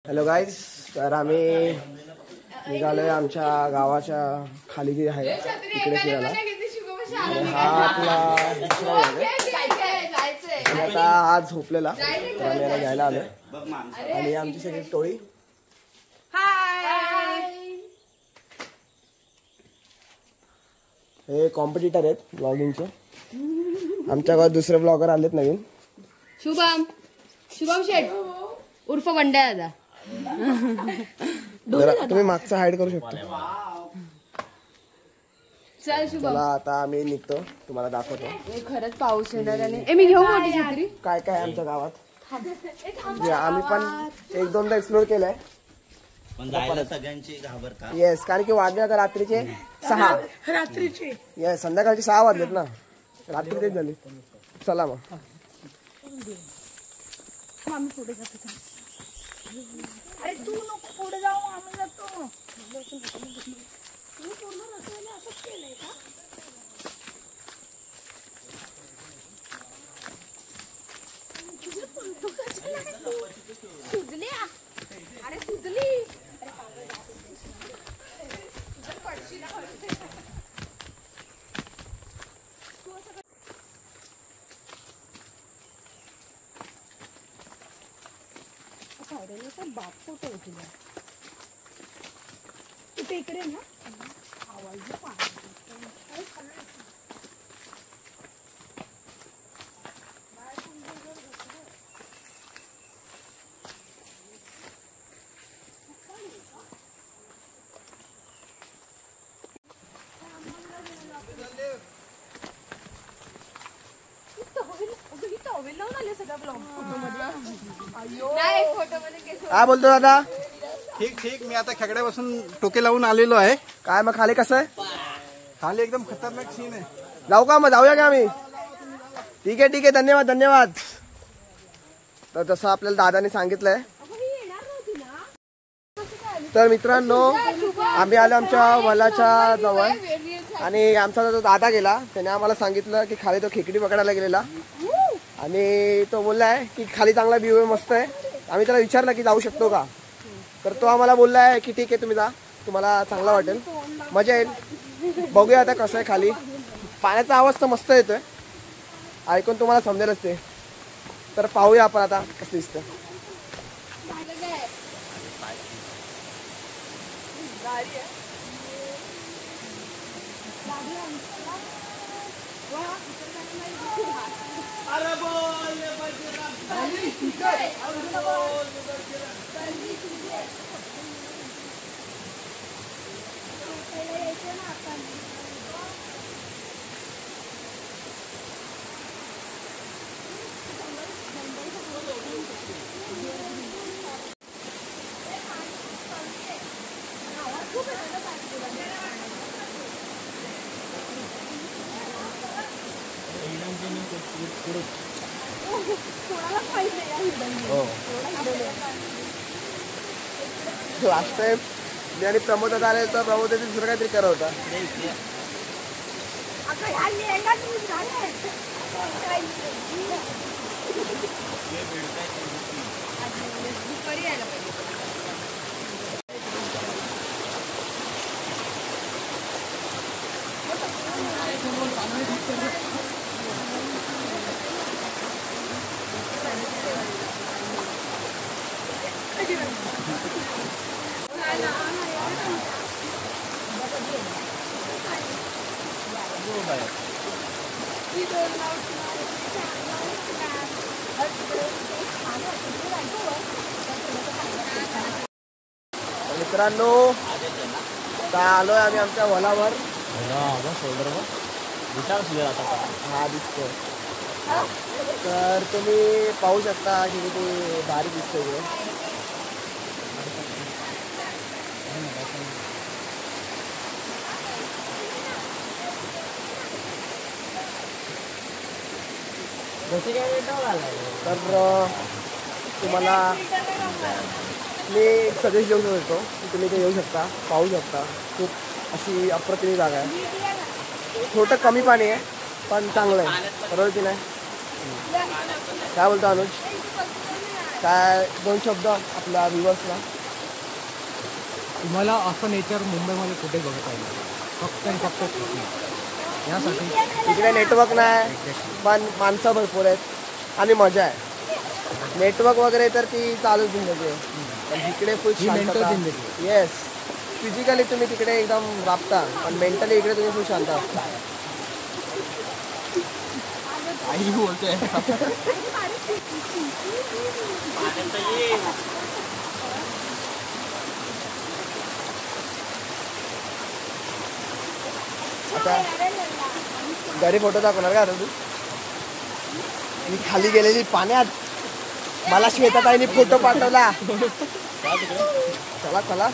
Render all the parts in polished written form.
Hello guys, तर आम्ही निघालोय आमच्या गावाच्या खाली जे आहे तिकडे फिरायला. हा आपला दुसरा आहे आणि आता आज झोपलेला, तर आम्ही याला घ्यायला आलोय. आणि आमची सगळी टोळी हे कॉम्पिटिटर आहेत ब्लॉगिंगचे. आमच्या गावात दुसरे ब्लॉगर आलेत नवीन. शुभम शेठ उर्फ वंड्या दादा. तुम्ही मागचा हाईड करू शकता. चल शुभम, चला आता आम्ही निघतो, तुम्हाला दाखवतो. खरंच पाऊस येणार आणि मी घेऊ मोठी छत्री. काय काय आमच्या गावात आम्ही पण एक दोनदा एक्सप्लोर केलंय. सगळ्यांची घाबरता. येस, कारण की वाजले आता रात्रीचे 6. येस, संध्याकाळचे 6 वाजलेत ना, रात्री तेच झाली. चला मग. अरे तू नको पुढे जाऊ, आम्ही जातो. सुजली अरे सुजली. बाप फोटो उठला तिथे इकडे ना आवाज काय बोलतो दादा? ठीक ठीक. मी आता खेकड्यापासून टोके लावून आलेलो आहे. काय मग खाली कसं आहे? खाली एकदम खतरनाक सीन आहे. जाऊ का मग? जाऊया का आम्ही? ठीक आहे ठीक आहे, धन्यवाद धन्यवाद. तर जसं आपल्याला दादाने सांगितलंय, तर मित्रांनो आम्ही आलो आमच्या वलाच्या जवळ. आणि आमचा जो दादा गेला त्याने आम्हाला सांगितलं की खाली तो खेकडी पकडायला गेलेला आणि तो बोललाय की खाली चांगला व्ह्यू आहे, मस्त आहे. आम्ही त्याला विचारलं की जाऊ शकतो का, तर तो आम्हाला बोललाय की ठीक आहे तुम्ही जा, तुम्हाला चांगला वाटेल, मजा येईल. बघूया आता कसं आहे खाली. पाण्याचा आवाज तर मस्त येतोय, ऐकून तुम्हाला समजेलच ते. तर पाहूया आपण आता कसं दिसतं. लास्ट टाइम मी आणि प्रमोद आले तर प्रमोद दुसरं काहीतरी करत होता. मित्रांनो आता आलोय आम्ही आमच्या वलावर. हा दिसतोय, तर तुम्ही पाहू शकता की किती भारी दिसतोय. तर तुम्हाला मी सजेस्ट देऊ शकतो की तुम्ही ते येऊ शकता, पाहू शकता. खूप अशी अप्रतिम जागा आहे. छोटं कमी पाणी आहे पण चांगलं आहे, बरोबर की नाही? काय बोलतो अनुज? काय 2 शब्द आपल्या व्ह्युअर्सला. तुम्हाला असं नेचर मुंबईमध्ये कुठे बघता येईल, फक्त आणि फक्त कोकणात. यासाठी इकडे नेटवर्क नाही पण माणसं भरपूर आहेत आणि मजा आहे. नेटवर्क वगैरे तर ती चालूच जिंदगी आहे, पण इकडे फुल ही mental शांतता. जिंदगी. येस, फिजिकली तुम्ही तिकडे एकदम राबता पण मेंटली इकडे तुम्ही फुल शांत असता. आई बोलते. आता घरी फोटो दाखवणार का आता तू? मी खाली गेलेली पाण्यात, मला श्वेताताईंनी फोटो पाठवला. चला चला.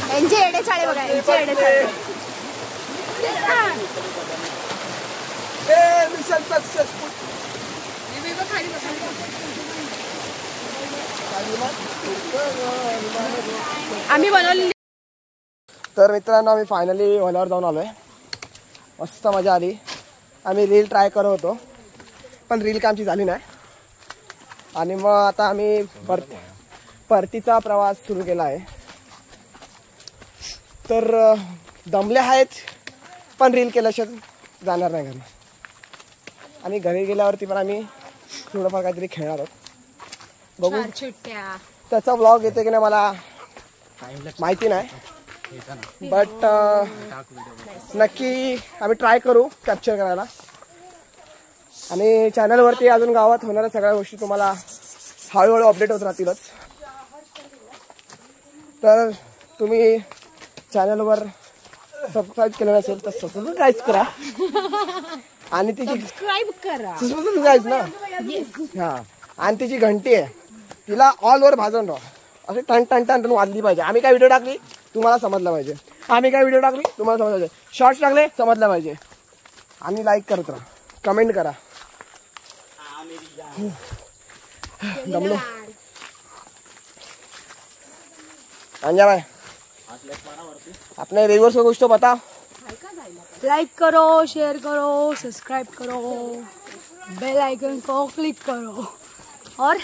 यांचे एडे चाळे बघा, यांचे एडे चाळे. Mission successful. आम्ही बनवली. तर मित्रांनो आम्ही फायनली ओल्यावर जाऊन आलोय. मस्त मजा आली. आम्ही रील ट्राय करत होतो पण रील का आमची झाली नाही. आणि मग आता आम्ही परतीचा प्रवास सुरू केला आहे. तर दमले आहेत पण रील केल्याशिवाय जाणार नाही घरी. आणि घरी गेल्यावरती पण आम्ही थोडंफार काहीतरी खेळणार आहोत. बघू त्याचा व्लॉग येते की नाही मला माहिती नाही, बट नक्की आम्ही ट्राय करू कॅप्चर करायला. आणि चॅनलवरती अजून गावात होणाऱ्या सगळ्या गोष्टी तुम्हाला हळूहळू अपडेट होत राहतीलच. तर तुम्ही चॅनलवर सबस्क्राईब केलं नसेल तर सबस्क्राईब करा आणि तिची सबस्क्राईब करा. सबस्क्राईब ना हा. आणि तिची घंटी आहे तिला ऑल ओव्हर भाजून राहा, असे टन टन टन टन वाजली पाहिजे. आम्ही काय व्हिडिओ टाकली तुम्हाला समजलं पाहिजे, आम्ही काय व्हिडिओ टाकली तुम्हाला समजलं पाहिजे, शॉर्ट्स टाकले समजलं पाहिजे. आणि लाईक करत राहा, कमेंट करा. दमलो अंजा भाई, अपने व्यूअर्स को कुछ तो बता. लाइक करो, शेयर करो, सब्सक्राइब करो, बेल आइकन को क्लिक करो और